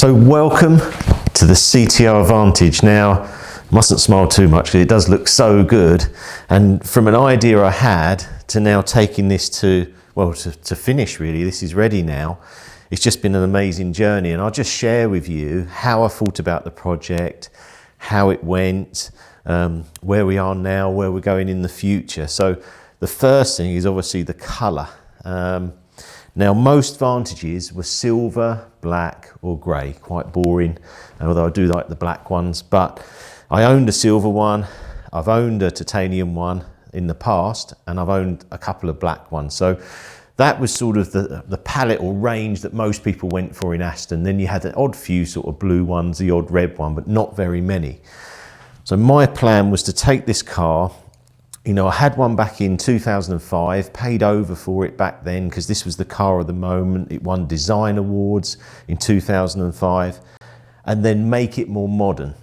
So welcome to the CTR Vantage. Now, mustn't smile too much because it does look so good. And from an idea I had to now taking this to finish really, this is ready now. It's just been an amazing journey, and I'll just share with you how I thought about the project, how it went, where we are now, where we're going in the future. So the first thing is obviously the colour. Now most Vantages were silver, black or grey, quite boring, although I do like the black ones. But I owned a silver one, I've owned a titanium one in the past, and I've owned a couple of black ones. So that was sort of the palette or range that most people went for in Aston. Then you had an odd few sort of blue ones, the odd red one, but not very many. So my plan was to take this car. You know, I had one back in 2005, paid over for it back then because this was the car of the moment. It won design awards in 2005, and then make it more modern.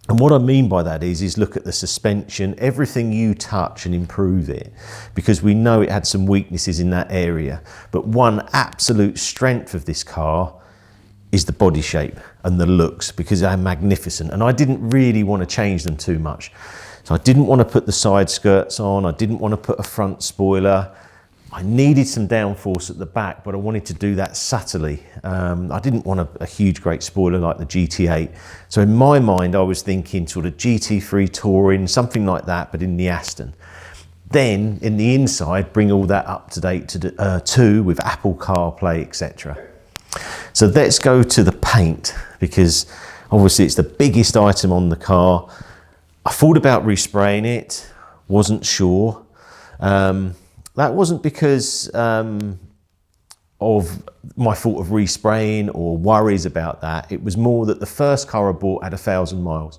And what I mean by that is look at the suspension, everything you touch, and improve it, because we know it had some weaknesses in that area. But one absolute strength of this car is the body shape and the looks, because they're magnificent. And I didn't really want to change them too much. So I didn't want to put the side skirts on. I didn't want to put a front spoiler. I needed some downforce at the back, but I wanted to do that subtly. I didn't want a huge, great spoiler like the GT8. So in my mind, I was thinking sort of GT3 Touring, something like that, but in the Aston. Then in the inside, bring all that up to date to with Apple CarPlay, etc. So let's go to the paint, because obviously it's the biggest item on the car. I thought about respraying it, wasn't sure. That wasn't because of my thought of respraying or worries about that. It was more that the first car I bought had 1,000 miles.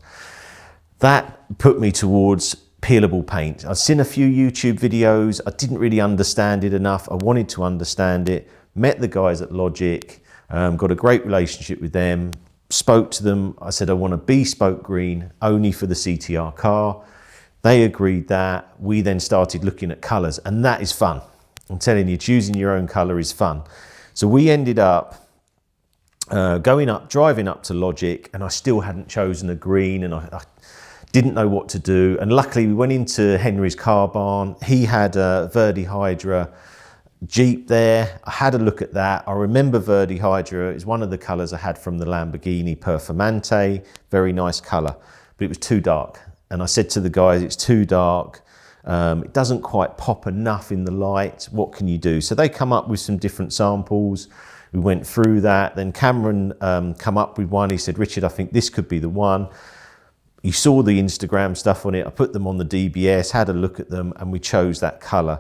That put me towards peelable paint. I'd seen a few YouTube videos. I didn't really understand it enough. I wanted to understand it. Met the guys at Logic, got a great relationship with them. Spoke to them. I said I want a Bespoke green only for the CTR car. They agreed that. We then started looking at colours, and that is fun. I'm telling you, choosing your own colour is fun. So we ended up driving up to Logic, and I still hadn't chosen a green, and I didn't know what to do. And luckily we went into Henry's car barn. He had a Verde Hydra Jeep there. I had a look at that. I remember Verde Hydra is one of the colours I had from the Lamborghini Performante. Very nice colour, but it was too dark. And I said to the guys, it's too dark. It doesn't quite pop enough in the light. What can you do? So they come up with some different samples. We went through that. Then Cameron come up with one. He said, Richard, I think this could be the one. He saw the Instagram stuff on it. I put them on the DBS, had a look at them, and we chose that colour.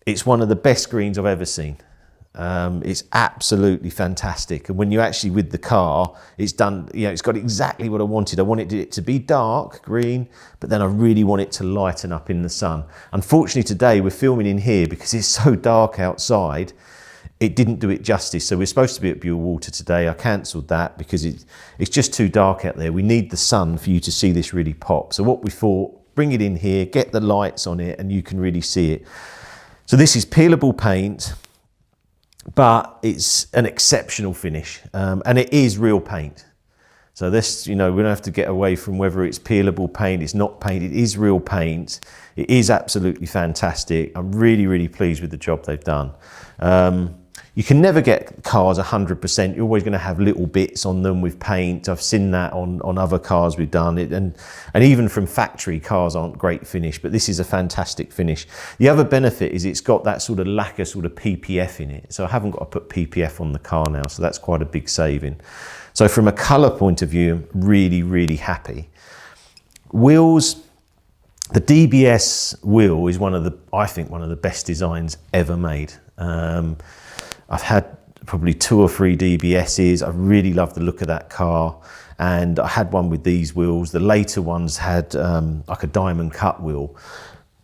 It's one of the best greens I've ever seen. It's absolutely fantastic. And when you're actually with the car, it's done, you know, it's got exactly what I wanted. I wanted it to be dark green, but then I really want it to lighten up in the sun. Unfortunately today we're filming in here because it's so dark outside, it didn't do it justice. So we're supposed to be at Buell Water today. I cancelled that because it's just too dark out there. We need the sun for you to see this really pop. So what we thought, bring it in here, get the lights on it, and you can really see it. So this is peelable paint, but it's an exceptional finish, and it is real paint. So this, you know, we don't have to get away from whether it's peelable paint, it's not paint, it is real paint. It is absolutely fantastic. I'm really, really pleased with the job they've done. You can never get cars 100%. You're always going to have little bits on them with paint. I've seen that on other cars we've done it, and even from factory, cars aren't great finish, but this is a fantastic finish. The other benefit is it's got that sort of lacquer sort of PPF in it, so I haven't got to put PPF on the car now, so that's quite a big saving. So from a colour point of view, I'm really, really happy. Wheels. The DBS wheel is I think one of the best designs ever made. I've had probably 2 or 3 DBSs. I really love the look of that car. And I had one with these wheels. The later ones had like a diamond cut wheel,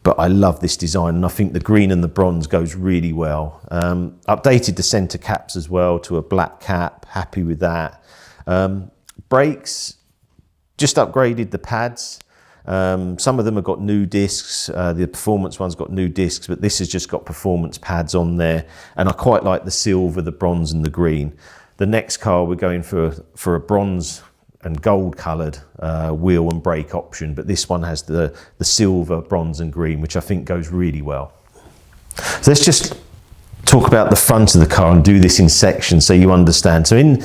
but I love this design. And I think the green and the bronze goes really well. Updated the center caps as well to a black cap, happy with that. Brakes, just upgraded the pads. Some of them have got new discs. The performance one's got new discs, but this has just got performance pads on there. And I quite like the silver, the bronze and the green. The next car we're going for a bronze and gold coloured wheel and brake option, but this one has the silver, bronze and green, which I think goes really well. So let's just talk about the front of the car and do this in sections so you understand. So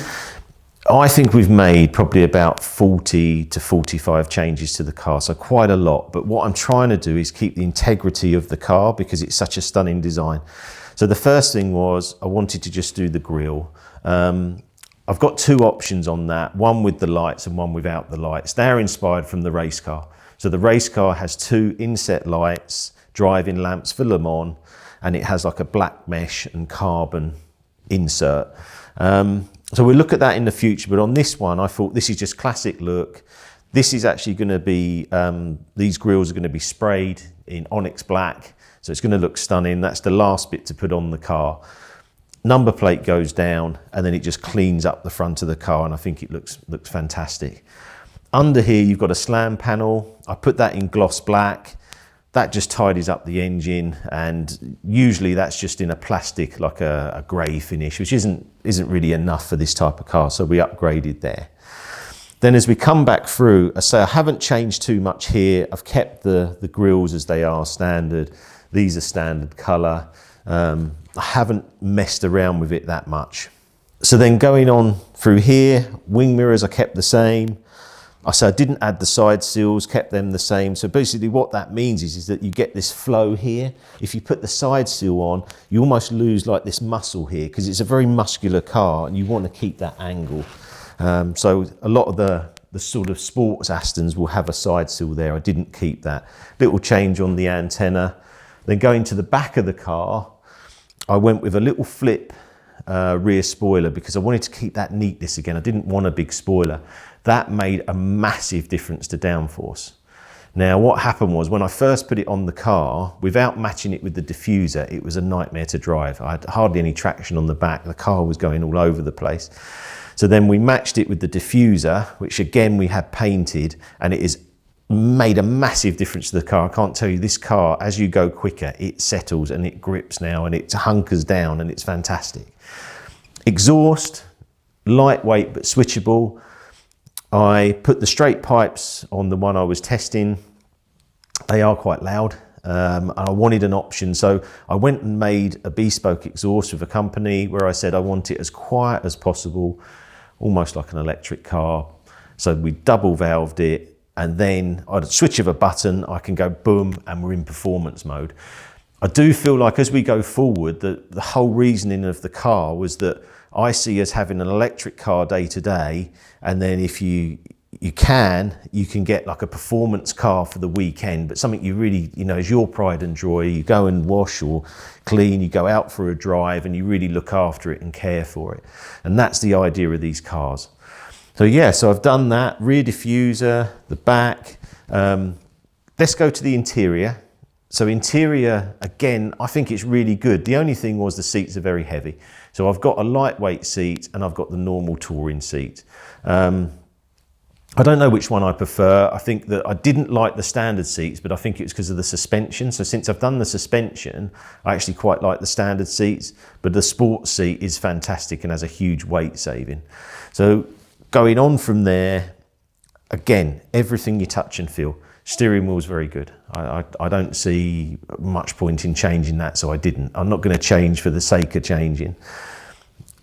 I think we've made probably about 40 to 45 changes to the car, so quite a lot. But what I'm trying to do is keep the integrity of the car because it's such a stunning design. So the first thing was I wanted to just do the grille. I've got two options on that, one with the lights and one without the lights. They're inspired from the race car. So the race car has two inset lights, driving lamps for Le Mans, and it has like a black mesh and carbon insert. So we'll look at that in the future, but on this one, I thought this is just classic look. This is actually going to be, these grills are going to be sprayed in onyx black, so it's going to look stunning. That's the last bit to put on the car. Number plate goes down and then it just cleans up the front of the car, and I think it looks fantastic. Under here you've got a slam panel. I put that in gloss black. That just tidies up the engine, and usually that's just in a plastic, like a grey finish, which isn't really enough for this type of car, so we upgraded there. Then as we come back through, I say I haven't changed too much here. I've kept the grills as they are standard. These are standard colour. I haven't messed around with it that much. So then going on through here, wing mirrors I kept the same. I said I didn't add the side seals, kept them the same. So basically what that means is that you get this flow here. If you put the side seal on, you almost lose like this muscle here because it's a very muscular car and you want to keep that angle. So a lot of the sort of sports Astons will have a side seal there. I didn't keep that. Little change on the antenna. Then going to the back of the car, I went with a little flip rear spoiler because I wanted to keep that neatness again. I didn't want a big spoiler. That made a massive difference to downforce. Now what happened was when I first put it on the car, without matching it with the diffuser, it was a nightmare to drive. I had hardly any traction on the back. The car was going all over the place. So then we matched it with the diffuser, which again we had painted, and it is made a massive difference to the car. I can't tell you, this car, as you go quicker, it settles and it grips now and it hunkers down and it's fantastic. Exhaust, lightweight but switchable. I put the straight pipes on the one I was testing. They are quite loud. And I wanted an option, so I went and made a bespoke exhaust with a company where I said I want it as quiet as possible, almost like an electric car. So we double valved it, and then I'd switch of a button, I can go boom, and we're in performance mode. I do feel like as we go forward, the whole reasoning of the car was that I see us having an electric car day to day, and then if you can get like a performance car for the weekend, but something you really, is your pride and joy. You go and wash or clean, you go out for a drive, and you really look after it and care for it. And that's the idea of these cars. So yeah, so I've done that, rear diffuser, the back. Let's go to the interior. So interior, again, I think it's really good. The only thing was the seats are very heavy. So I've got a lightweight seat and I've got the normal touring seat. I don't know which one I prefer. I think that I didn't like the standard seats, but I think it was because of the suspension. So since I've done the suspension, I actually quite like the standard seats, but the sports seat is fantastic and has a huge weight saving. So going on from there, again, everything you touch and feel. Steering wheel's very good. I don't see much point in changing that, so I didn't. I'm not going to change for the sake of changing.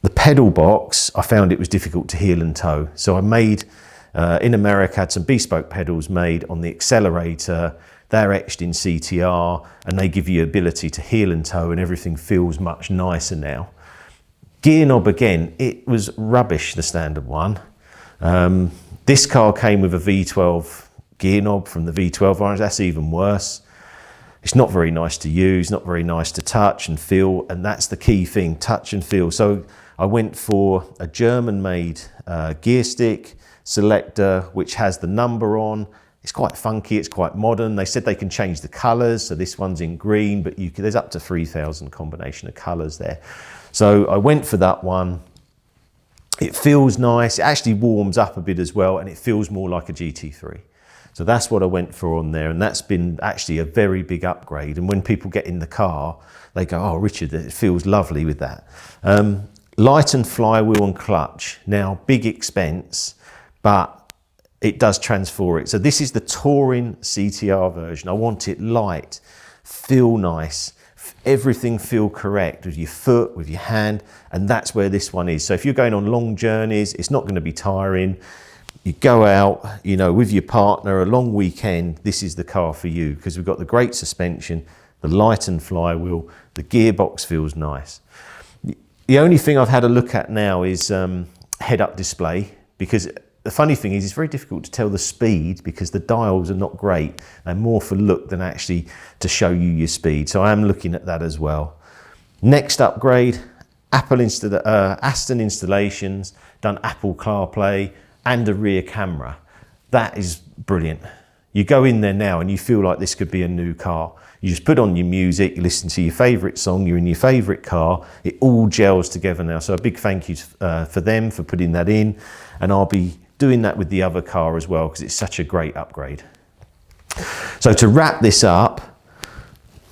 The pedal box, I found it was difficult to heel and toe. So I made, in America, had some bespoke pedals made on the accelerator. They're etched in CTR, and they give you the ability to heel and toe, and everything feels much nicer now. Gear knob, again, it was rubbish, the standard one. This car came with a V12 gear knob from the V12 orange. That's even worse. It's not very nice to use, not very nice to touch and feel, and that's the key thing, touch and feel. So I went for a German-made gear stick selector, which has the number on. It's quite funky, it's quite modern. They said they can change the colors, so this one's in green, but there's up to 3,000 combination of colors there. So I went for that one. It feels nice, it actually warms up a bit as well, and it feels more like a GT3. So that's what I went for on there, and that's been actually a very big upgrade. And when people get in the car, they go, "Oh, Richard, it feels lovely with that." Lightened flywheel and clutch. Now, big expense, but it does transfer it. So this is the touring CTR version. I want it light, feel nice, everything feel correct with your foot, with your hand, and that's where this one is. So if you're going on long journeys, it's not going to be tiring. You go out, you know, with your partner, a long weekend, this is the car for you, because we've got the great suspension, the lightened flywheel, the gearbox feels nice. The only thing I've had a look at now is head-up display, because the funny thing is it's very difficult to tell the speed because the dials are not great. They're more for look than actually to show you your speed. So I am looking at that as well. Next upgrade, Aston installations, done Apple CarPlay and a rear camera. That is brilliant. You go in there now and you feel like this could be a new car. You just put on your music, you listen to your favourite song, you're in your favourite car, it all gels together now. So a big thank you for them for putting that in, and I'll be doing that with the other car as well because it's such a great upgrade. So to wrap this up,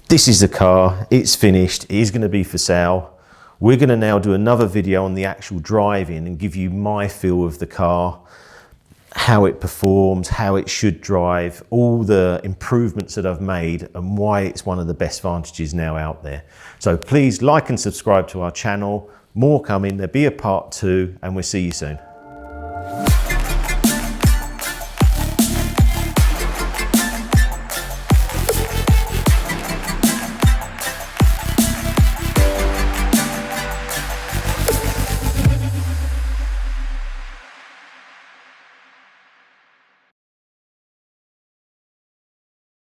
this is the car, it's finished, it is going to be for sale. We're going to now do another video on the actual driving and give you my feel of the car, how it performs, how it should drive, all the improvements that I've made and why it's one of the best Vantages now out there. So please like and subscribe to our channel. More coming, there'll be a part 2 and we'll see you soon.